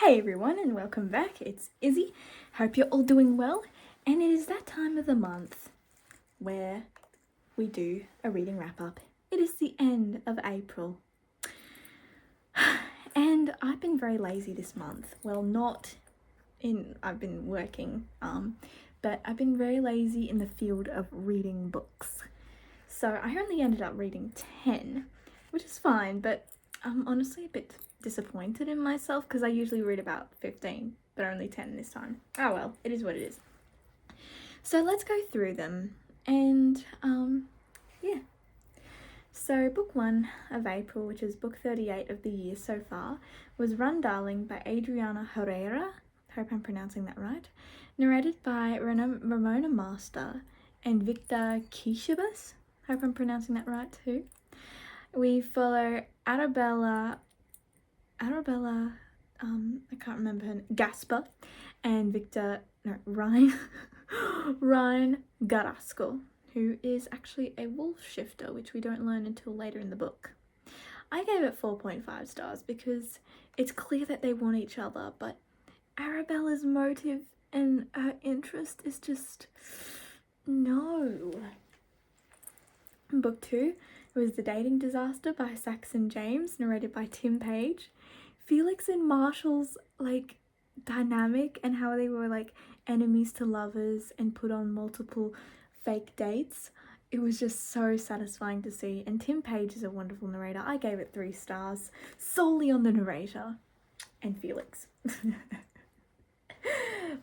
Hey everyone, and welcome back. It's Izzy. Hope you're all doing well. And it is that time of the month where we do a reading wrap up. It is the end of April. And I've been very lazy this month. Well, I've been working, but I've been very lazy in the field of reading books. So I only ended up reading 10, which is fine, but I'm honestly a bit disappointed in myself because I usually read about 15, but only 10 this time. Oh well, it is what it is. So let's go through them and yeah. So book 1 of April, which is book 38 of the year so far, was Run Darling by Adriana Herrera. Hope I'm pronouncing that right. Narrated by Ramona Master and Victor Kishibas. Hope I'm pronouncing that right too. We follow Arabella, I can't remember her name, Gasper, and Ryan Garasco, who is actually a wolf shifter, which we don't learn until later in the book. I gave it 4.5 stars because it's clear that they want each other, but Arabella's motive and her interest is just no. Book 2 was The Dating Disaster by Saxon James, narrated by Tim Page. Felix and Marshall's dynamic and how they were enemies to lovers and put on multiple fake dates. It was just so satisfying to see, and Tim Page is a wonderful narrator. I gave it 3 stars solely on the narrator and Felix.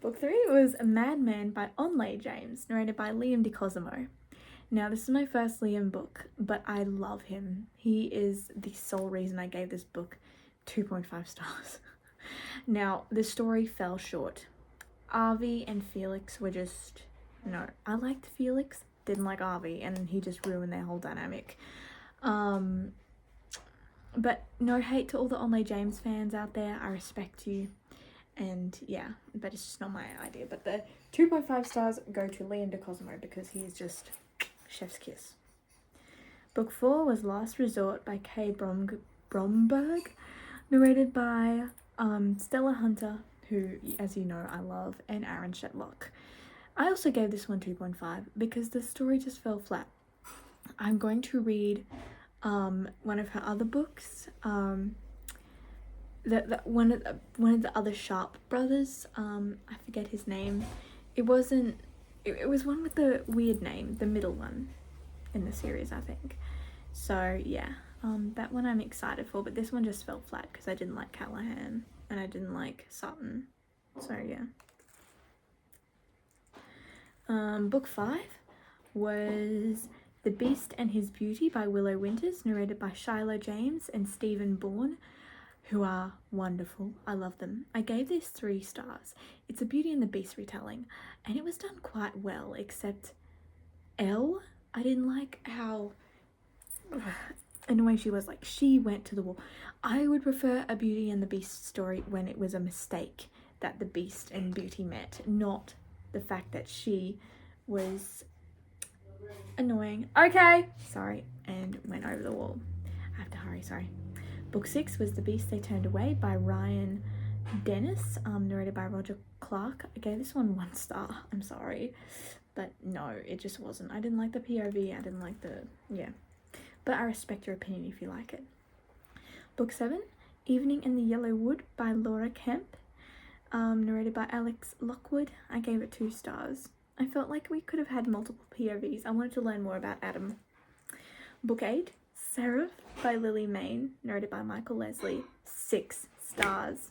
Book 3 was Madman by Onlay James, narrated by Liam DeCosimo. Now, this is my first Liam book, but I love him. He is the sole reason I gave this book 2.5 stars. Now, the story fell short. Avi and Felix were just... No, I liked Felix, didn't like Avi, and he just ruined their whole dynamic. But no hate to all the Onlay James fans out there. I respect you. And yeah, but it's just not my idea. But the 2.5 stars go to Liam DeCosimo because he is just... chef's kiss. Book 4 was Last Resort by Kay Bromberg, narrated by Stella Hunter, who, as you know, I love, and Aaron Shetlock. I also gave this one 2.5 because the story just fell flat. I'm going to read one of her other books, one of the other Sharp brothers. I forget his name. It was one with the weird name, the middle one in the series, I think. So yeah, that one I'm excited for, but this one just fell flat because I didn't like Callahan and I didn't like Sutton. So yeah. Book 5 was The Beast and His Beauty by Willow Winters, narrated by Shiloh James and Stephen Bourne, who are wonderful. I love them. I gave this 3 stars. It's a Beauty and the Beast retelling, and it was done quite well, except Elle, I didn't like how annoying she was. She went to the wall. I would prefer a Beauty and the Beast story when it was a mistake that the Beast and Beauty met, not the fact that she was annoying. Okay, sorry, and went over the wall. I have to hurry, sorry. Book 6 was The Beast They Turned Away by Ryan Dennis, narrated by Roger Clark. I gave this one 1 star. I'm sorry, but no, it just wasn't. I didn't like the POV. I didn't like but I respect your opinion if you like it. Book 7, Evening in the Yellow Wood by Laura Kemp, narrated by Alex Lockwood. I gave it 2 stars. I felt like we could have had multiple POVs. I wanted to learn more about Adam. Book 8, Seraph by Lily Mayne, narrated by Michael Leslie. 6 stars.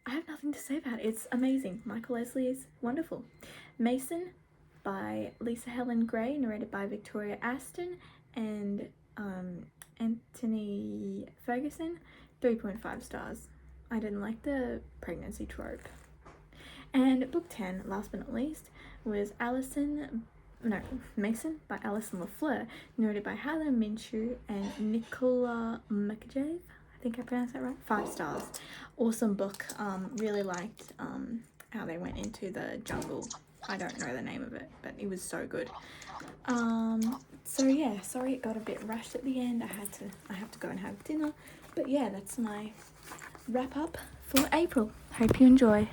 I have nothing to say about it. It's amazing. Michael Leslie is wonderful. Mason by Lisa Helen Gray, narrated by Victoria Aston and Anthony Ferguson. 3.5 stars. I didn't like the pregnancy trope. And book 10, last but not least, was Mason by Alison LaFleur, narrated by Hyla Minshew and Nicola McJave. I think I pronounced that right. 5 stars. Awesome book. Really liked how they went into the jungle. I don't know the name of it, but it was so good. So yeah, sorry it got a bit rushed at the end. I have to go and have dinner. But yeah, that's my wrap up for April. Hope you enjoy.